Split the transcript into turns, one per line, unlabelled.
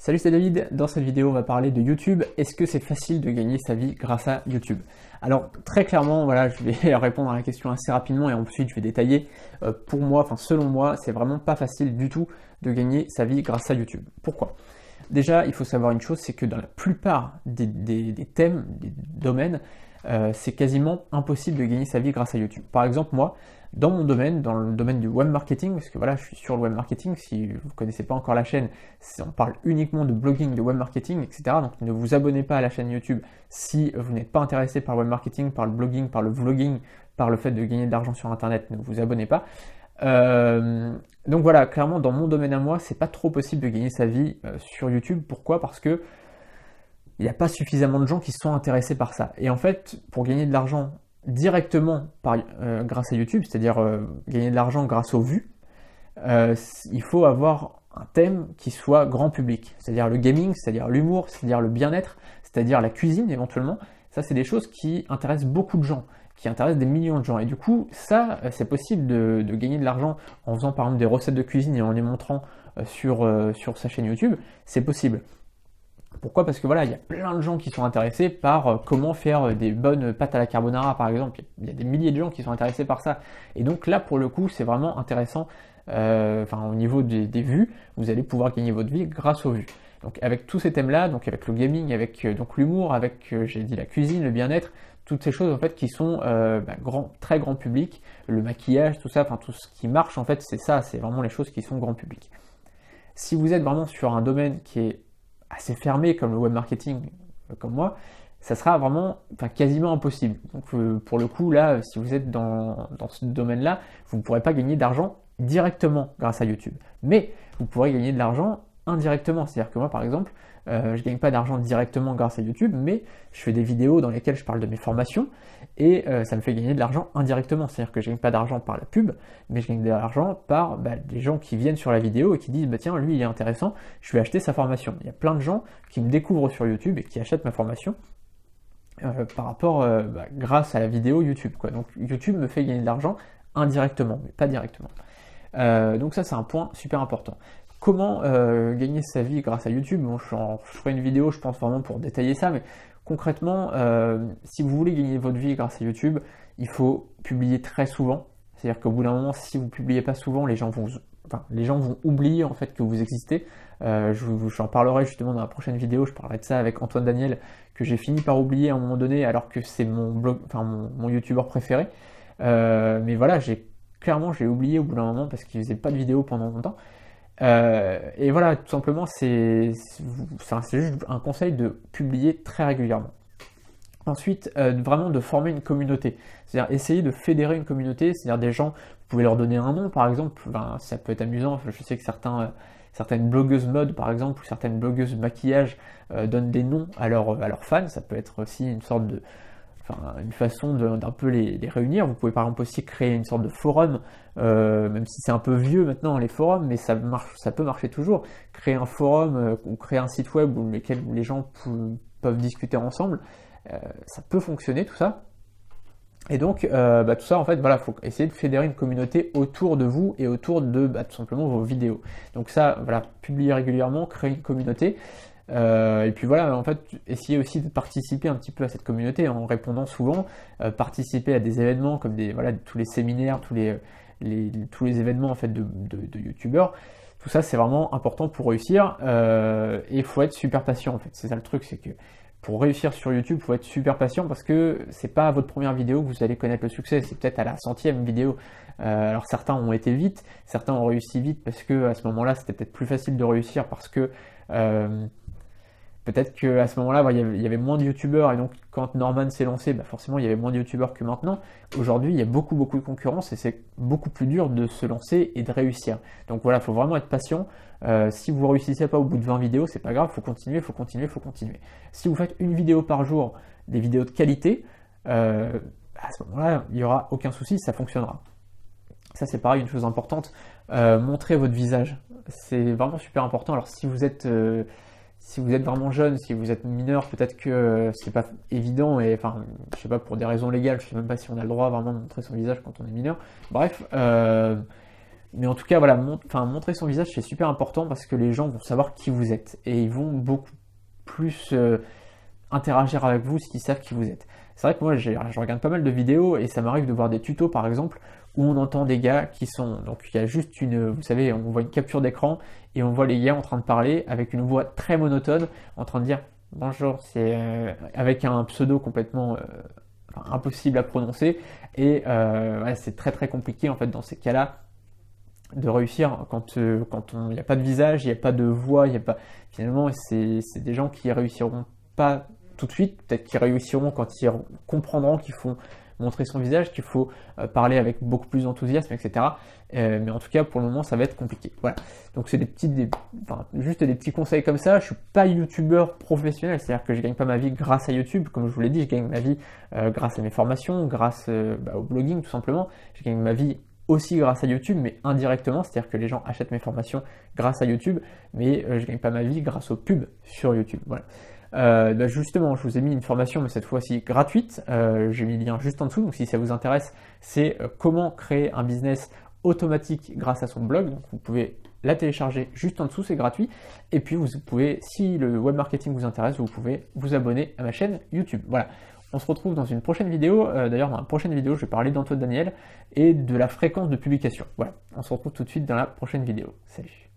Salut, c'est David. Dans cette vidéo, on va parler de YouTube. Est-ce que c'est facile de gagner sa vie grâce à YouTube? Alors, très clairement, voilà, je vais répondre à la question assez rapidement et ensuite je vais détailler. Pour moi, enfin selon moi, c'est vraiment pas facile du tout de gagner sa vie grâce à YouTube. Pourquoi? Déjà, il faut savoir une chose, c'est que dans la plupart des thèmes, des domaines, c'est quasiment impossible de gagner sa vie grâce à YouTube. Par exemple, moi, dans mon domaine, dans le domaine du web marketing, parce que voilà, je suis sur le web marketing, si vous ne connaissez pas encore la chaîne, on parle uniquement de blogging, de web marketing, etc. Donc ne vous abonnez pas à la chaîne YouTube si vous n'êtes pas intéressé par le web marketing, par le blogging, par le vlogging, par le fait de gagner de l'argent sur Internet, ne vous abonnez pas. Donc voilà, clairement, dans mon domaine à moi, c'est pas trop possible de gagner sa vie sur YouTube. Pourquoi? Parce que il n'y a pas suffisamment de gens qui sont intéressés par ça. Et en fait, pour gagner de l'argent directement grâce à YouTube, c'est-à-dire gagner de l'argent grâce aux vues, il faut avoir un thème qui soit grand public, c'est-à-dire le gaming, c'est-à-dire l'humour, c'est-à-dire le bien-être, c'est-à-dire la cuisine éventuellement. Ça, c'est des choses qui intéressent beaucoup de gens, qui intéressent des millions de gens. Et du coup, ça, c'est possible de gagner de l'argent en faisant par exemple des recettes de cuisine et en les montrant sur sa chaîne YouTube, c'est possible. Pourquoi? Parce que voilà, il y a plein de gens qui sont intéressés par comment faire des bonnes pâtes à la carbonara par exemple. Il y a des milliers de gens qui sont intéressés par ça. Et donc là, pour le coup, c'est vraiment intéressant. Au niveau des vues, vous allez pouvoir gagner votre vie grâce aux vues. Donc avec tous ces thèmes-là, donc avec le gaming, avec donc l'humour, avec j'ai dit la cuisine, le bien-être, toutes ces choses en fait qui sont très grand public, le maquillage, tout ça, enfin tout ce qui marche en fait, c'est ça, c'est vraiment les choses qui sont grand public. Si vous êtes vraiment sur un domaine qui est assez fermé comme le web marketing, comme moi, ça sera vraiment, quasiment impossible. Donc pour le coup, là, si vous êtes dans ce domaine-là, vous ne pourrez pas gagner d'argent directement grâce à YouTube. Mais vous pourrez gagner de l'argent indirectement. C'est-à-dire que moi, par exemple, je ne gagne pas d'argent directement grâce à YouTube, mais je fais des vidéos dans lesquelles je parle de mes formations et ça me fait gagner de l'argent indirectement. C'est-à-dire que je ne gagne pas d'argent par la pub, mais je gagne de l'argent par des gens qui viennent sur la vidéo et qui disent tiens, lui il est intéressant, je vais acheter sa formation. Il y a plein de gens qui me découvrent sur YouTube et qui achètent ma formation grâce à la vidéo YouTube, quoi. Donc YouTube me fait gagner de l'argent indirectement, mais pas directement. Donc ça c'est un point super important. Comment gagner sa vie grâce à YouTube? Bon, je ferai une vidéo, je pense vraiment pour détailler ça, mais concrètement, si vous voulez gagner votre vie grâce à YouTube, il faut publier très souvent. C'est-à-dire qu'au bout d'un moment, si vous ne publiez pas souvent, les gens vont oublier en fait que vous existez. J'en parlerai justement dans la prochaine vidéo, je parlerai de ça avec Antoine Daniel, que j'ai fini par oublier à un moment donné, alors que c'est mon youtubeur préféré. Mais voilà, j'ai oublié au bout d'un moment parce qu'il faisait pas de vidéo pendant longtemps. Et voilà, tout simplement, c'est juste un conseil de publier très régulièrement. Ensuite, vraiment de former une communauté. C'est-à-dire essayer de fédérer une communauté, c'est-à-dire des gens, vous pouvez leur donner un nom par exemple, ça peut être amusant, je sais que certaines blogueuses mode par exemple, ou certaines blogueuses maquillage donnent des noms à leurs fans, ça peut être aussi une sorte de... une façon d'un peu les réunir. Vous pouvez par exemple aussi créer une sorte de forum, même si c'est un peu vieux maintenant les forums, mais ça peut marcher toujours. Créer un forum ou créer un site web où les gens peuvent discuter ensemble, ça peut fonctionner tout ça. Et donc tout ça en fait, voilà, faut essayer de fédérer une communauté autour de vous et autour de tout simplement vos vidéos. Donc ça, voilà, publier régulièrement, créer une communauté. Et puis voilà, en fait, essayer aussi de participer un petit peu à cette communauté en répondant souvent, participer à des événements comme tous les séminaires, tous les événements en fait de youtubeurs. Tout ça, c'est vraiment important pour réussir. Et il faut être super patient en fait. C'est ça le truc, c'est que pour réussir sur YouTube, il faut être super patient parce que c'est pas à votre première vidéo que vous allez connaître le succès, c'est peut-être à la 100e vidéo. Alors certains ont été vite, certains ont réussi vite parce que à ce moment-là, c'était peut-être plus facile de réussir parce que peut-être qu'à ce moment-là, il y avait moins de youtubeurs et donc quand Norman s'est lancé, forcément il y avait moins de youtubeurs que maintenant. Aujourd'hui, il y a beaucoup de concurrence et c'est beaucoup plus dur de se lancer et de réussir. Donc voilà, il faut vraiment être patient. Si vous ne réussissez pas au bout de 20 vidéos, c'est pas grave, il faut continuer. Si vous faites une vidéo par jour, des vidéos de qualité, à ce moment-là, il n'y aura aucun souci, ça fonctionnera. Ça c'est pareil, une chose importante, montrez votre visage. C'est vraiment super important. Alors si vous êtes vraiment jeune, si vous êtes mineur, peut-être que c'est pas évident et je sais pas, pour des raisons légales, je sais même pas si on a le droit vraiment de montrer son visage quand on est mineur. Bref, Mais en tout cas, voilà, montrer son visage, c'est super important parce que les gens vont savoir qui vous êtes et ils vont beaucoup plus interagir avec vous s'ils savent qui vous êtes. C'est vrai que moi, je regarde pas mal de vidéos et ça m'arrive de voir des tutos, par exemple, où on entend des gars qui sont... Donc, il y a juste vous savez, on voit une capture d'écran et on voit les gars en train de parler avec une voix très monotone, en train de dire « Bonjour », c'est avec un pseudo complètement impossible à prononcer. Et ouais, c'est très très compliqué, en fait, dans ces cas-là, de réussir quand il n'y a pas de visage, il n'y a pas de voix, il n'y a pas... Finalement, c'est des gens qui réussiront pas tout de suite, peut-être qu'ils réussiront quand ils comprendront qu'il faut montrer son visage, qu'il faut parler avec beaucoup plus d'enthousiasme, etc. Mais en tout cas, pour le moment, ça va être compliqué. Voilà. Donc c'est juste des petits conseils comme ça. Je suis pas youtubeur professionnel, c'est-à-dire que je gagne pas ma vie grâce à YouTube. Comme je vous l'ai dit, je gagne ma vie grâce à mes formations, grâce au blogging tout simplement. Je gagne ma vie aussi grâce à YouTube, mais indirectement, c'est-à-dire que les gens achètent mes formations grâce à YouTube, mais je gagne pas ma vie grâce aux pubs sur YouTube. Voilà. Justement, je vous ai mis une formation, mais cette fois-ci gratuite. J'ai mis le lien juste en dessous, donc si ça vous intéresse, c'est comment créer un business automatique grâce à son blog. Donc vous pouvez la télécharger juste en dessous, c'est gratuit. Et puis vous pouvez, si le web marketing vous intéresse, vous pouvez vous abonner à ma chaîne YouTube. Voilà. On se retrouve dans une prochaine vidéo. D'ailleurs, dans la prochaine vidéo, je vais parler d'Antoine Daniel et de la fréquence de publication. Voilà. On se retrouve tout de suite dans la prochaine vidéo. Salut.